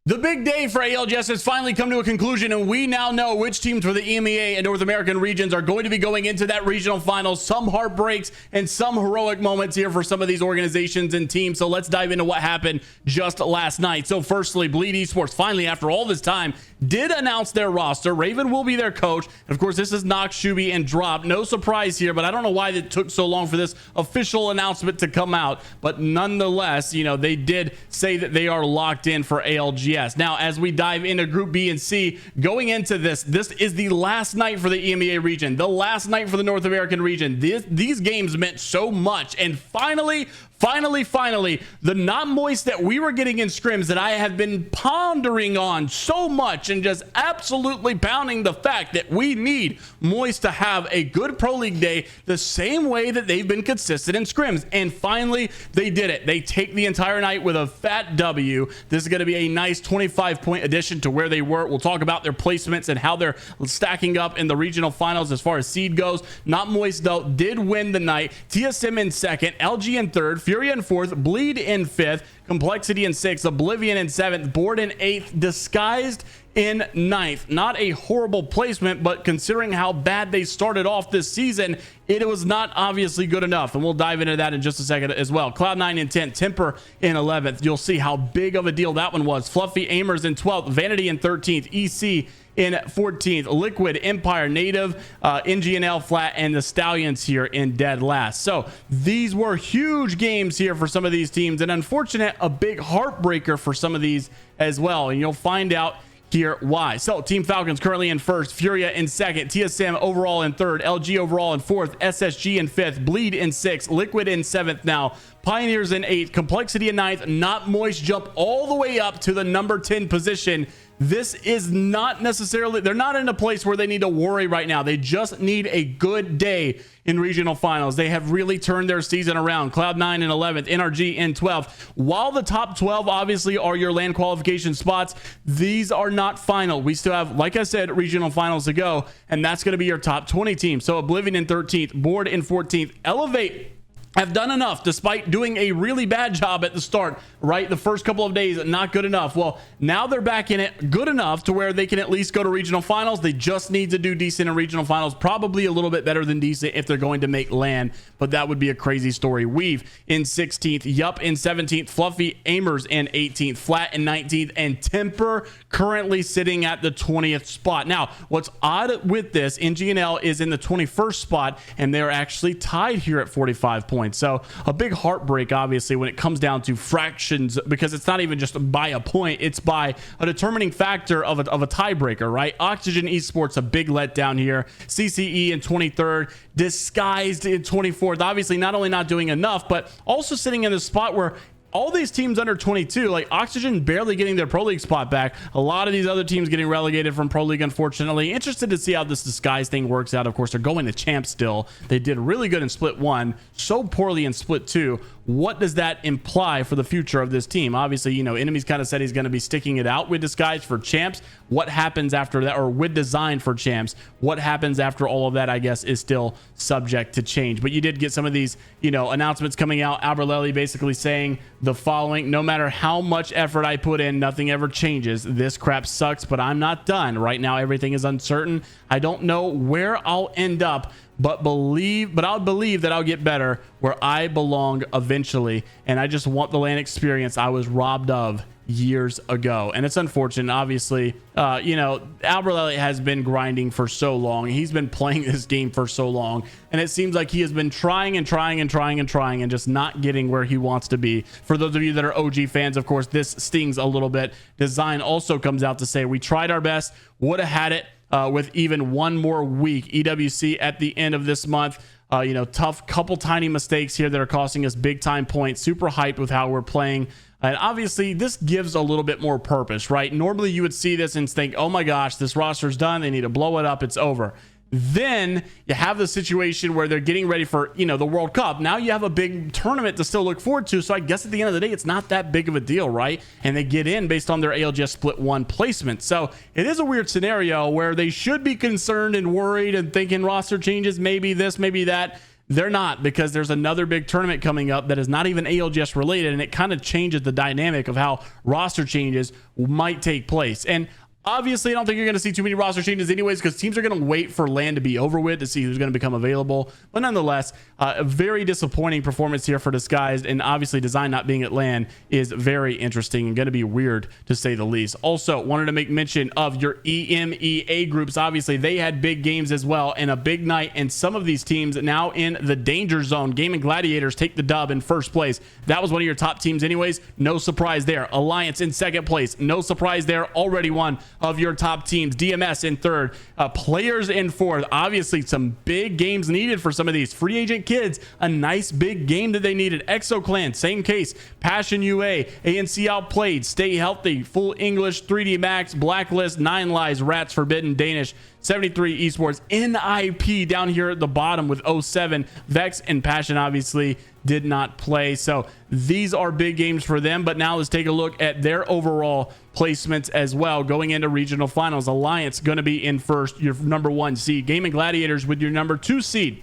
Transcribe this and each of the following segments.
The big day for ALGS has finally come to a conclusion, and we now know which teams for the EMEA and North American regions are going to be going into that regional finals. Some heartbreaks and some heroic moments here for some of these organizations and teams. So let's dive into what happened just last night. So firstly, Bleed Esports finally, after all this time, did announce their roster. Raven will be their coach. Of course, this is Nox, Shuby, and Drop. No surprise here, but I don't know why it took so long for this official announcement to come out. But nonetheless, you know, they did say that they are locked in for ALGS. Now, as we dive into Group B and C, going into this is the last night for the EMEA region, the last night for the North American region. These games meant so much, and finally, the not moist that we were getting in scrims that I have been pondering on so much and just absolutely pounding the fact that we need moist to have a good Pro League day the same way that they've been consistent in scrims. And finally, they did it. They take the entire night with a fat W. This is going to be a nice 25-point addition to where they were. We'll talk about their placements and how they're stacking up in the regional finals as far as seed goes. Not moist, though, did win the night. TSM in second, LG in third, Furia in fourth, Bleed in fifth, Complexity in sixth, Oblivion in seventh, Board in eighth, Disguised in ninth. Not a horrible placement, but considering how bad they started off this season, it was not obviously good enough, and we'll dive into that in just a second as well. Cloud9 in 10th, Temper in 11th. You'll see how big of a deal that one was. Fluffy Aimers in 12th, Vanity in 13th, EC in 14th, Liquid, Empire, Native, NGNL Flat, and the Stallions here in dead last. So these were huge games here for some of these teams, and unfortunate, a big heartbreaker for some of these as well, and you'll find out here why. So Team Falcons currently in first, Furia in second, TSM overall in third, LG overall in fourth, SSG in fifth, Bleed in sixth, Liquid in seventh now, Pioneers in eighth, Complexity in ninth. Not moist jump all the way up to the number 10 position. This is not necessarily, they're not in a place where they need to worry right now. They just need a good day in regional finals. They have really turned their season around. Cloud9 in 11th, NRG in 12th. While the top 12 obviously are your LAN qualification spots, these are not final. We still have, like I said, regional finals to go, and that's going to be your top 20 team. So Oblivion in 13th, Board in 14th, Elevate have done enough despite doing a really bad job at the start, right? The first couple of days, not good enough. Well, now they're back in it good enough to where they can at least go to regional finals. They just need to do decent in regional finals, probably a little bit better than decent if they're going to make LAN, but that would be a crazy story. Weave in 16th, Yup in 17th, Fluffy Aimers in 18th, Flat in 19th, and Temper currently sitting at the 20th spot. Now, what's odd with this, NGNL is in the 21st spot, and they're actually tied here at 45 points. So a big heartbreak, obviously, when it comes down to fractions, because it's not even just by a point, it's by a determining factor of a tiebreaker, right? Oxygen Esports, a big letdown here. CCE in 23rd, Disguised in 24th. Obviously, not only not doing enough, but also sitting in the spot where all these teams under 22, like Oxygen barely getting their Pro League spot back. A lot of these other teams getting relegated from Pro League, unfortunately. Interested to see how this Disguise thing works out. Of course, they're going to champ still. They did really good in Split 1, so poorly in Split 2. What does that imply for the future of this team? Obviously, you know, Enemies kind of said he's going to be sticking it out with Disguise for champs. What happens after that, or with Design for champs? What happens after all of that, I guess, is still subject to change. But you did get some of these, you know, announcements coming out. Alberlelli basically saying the following: no matter how much effort I put in, nothing ever changes. This crap sucks, but I'm not done. Right now, everything is uncertain. I don't know where I'll end up, but I'll believe that I'll get better where I belong eventually. And I just want the LAN experience I was robbed of years ago. And it's unfortunate, obviously. You know, Alberlelli has been grinding for so long. He's been playing this game for so long, and it seems like he has been trying and just not getting where he wants to be. For those of you that are OG fans, of course, this stings a little bit. Design also comes out to say, we tried our best, would have had it with even one more week. EWC at the end of this month. You know, tough couple tiny mistakes here that are costing us big time points. Super hyped with how we're playing. And obviously, this gives a little bit more purpose, right? Normally, you would see this and think, oh my gosh, this roster's done. They need to blow it up. It's over. Then you have the situation where they're getting ready for, you know, the World Cup. Now you have a big tournament to still look forward to. So I guess at the end of the day, it's not that big of a deal, right? And they get in based on their ALGS Split 1 placement. So it is a weird scenario where they should be concerned and worried and thinking roster changes, maybe this, maybe that. They're not, because there's another big tournament coming up that is not even ALGS related, and it kind of changes the dynamic of how roster changes might take place. And obviously, I don't think you're going to see too many roster changes anyways, because teams are going to wait for LAN to be over with to see who's going to become available. But nonetheless, a very disappointing performance here for Disguised, and obviously Design not being at LAN is very interesting and going to be weird to say the least. Also, wanted to make mention of your EMEA groups. Obviously, they had big games as well and a big night, and some of these teams now in the danger zone. Gaming Gladiators take the dub in first place. That was one of your top teams anyways. No surprise there. Alliance in second place. No surprise there. Already one of your top teams. DMS in third, Players in fourth. Obviously some big games needed for some of these free agent kids. A nice big game that they needed. ExoClan, same case. Passion UA, ANC Outplayed, Stay Healthy, Full English, 3D Max, Blacklist, 9 Lives, Rats Forbidden, Danish, 73 Esports, NIP down here at the bottom with 07. Vex and Passion obviously did not play. So these are big games for them. But now let's take a look at their overall placements as well going into regional finals. Alliance going to be in first, your number 1 seed. Gaming Gladiators with your number 2 seed.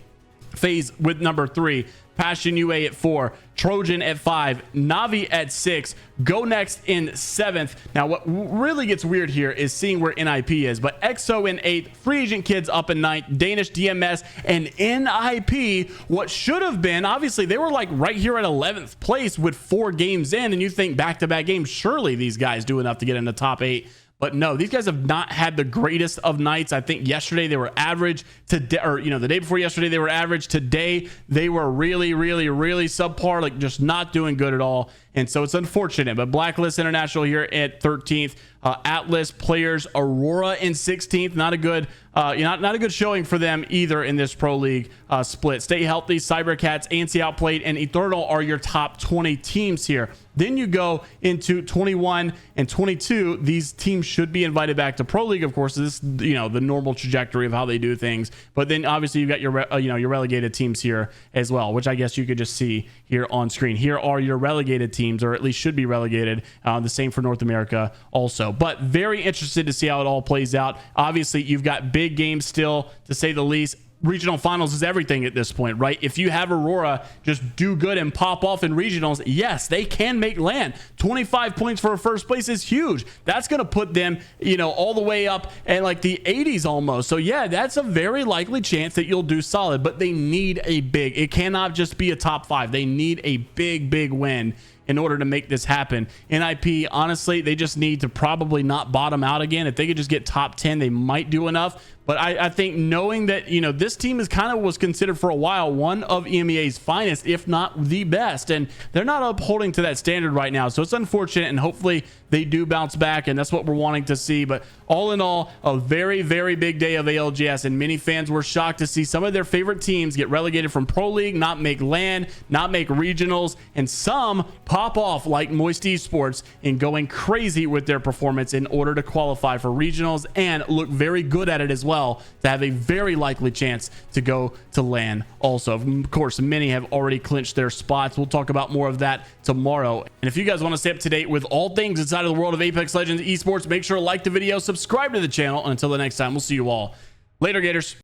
FaZe with number 3. Passion UA at 4, Trojan at 5, Navi at 6, Go Next in 7th. Now, what really gets weird here is seeing where NIP is, but EXO in 8th, Free Agent Kids up in 9th, Danish, DMS, and NIP, what should have been, obviously, they were like right here at 11th place with 4 games in, and you think back-to-back games, surely these guys do enough to get in the top 8. But no, these guys have not had the greatest of nights. I think yesterday they were average. Today, or the day before yesterday they were average. Today they were really subpar, like just not doing good at all. And so it's unfortunate. But Blacklist International here at 13th. Atlas Players Aurora in 16th. Not a good not a good showing for them either in this pro league split. Stay Healthy, Cybercats, ANC Outplayed, and Eternal are your top 20 teams here. Then you go into 21 and 22. These teams should be invited back to pro league, of course. This is the normal trajectory of how they do things. But then obviously you've got your your relegated teams here as well, which I guess you could just see here on screen. Here are your relegated teams, or at least should be relegated. The same for North America also. But very interested to see how it all plays out. Obviously, you've got big games still, to say the least. Regional finals is everything at this point, right? If you have Aurora just do good and pop off in regionals, yes, they can make LAN. 25 points for a first place is huge. That's going to put them, all the way up at like the 80s almost. So yeah, that's a very likely chance that you'll do solid, but they need a big, it cannot just be a top 5. They need a big win in order to make this happen. NIP, honestly, they just need to probably not bottom out again. If they could just get top 10, they might do enough. But I think knowing that, this team is was considered for a while one of EMEA's finest, if not the best, and they're not upholding to that standard right now. So it's unfortunate, and hopefully they do bounce back, and that's what we're wanting to see. But all in all, a very big day of ALGS, and many fans were shocked to see some of their favorite teams get relegated from Pro League, not make LAN, not make regionals, and some pop off like Moist Esports and going crazy with their performance in order to qualify for regionals and look very good at it as well, to have a very likely chance to go to LAN also. Of course, many have already clinched their spots. We'll talk about more of that tomorrow. And if you guys want to stay up to date with all things inside of the world of Apex Legends esports, make sure to like the video, subscribe to the channel, and until the next time, we'll see you all later, Gators.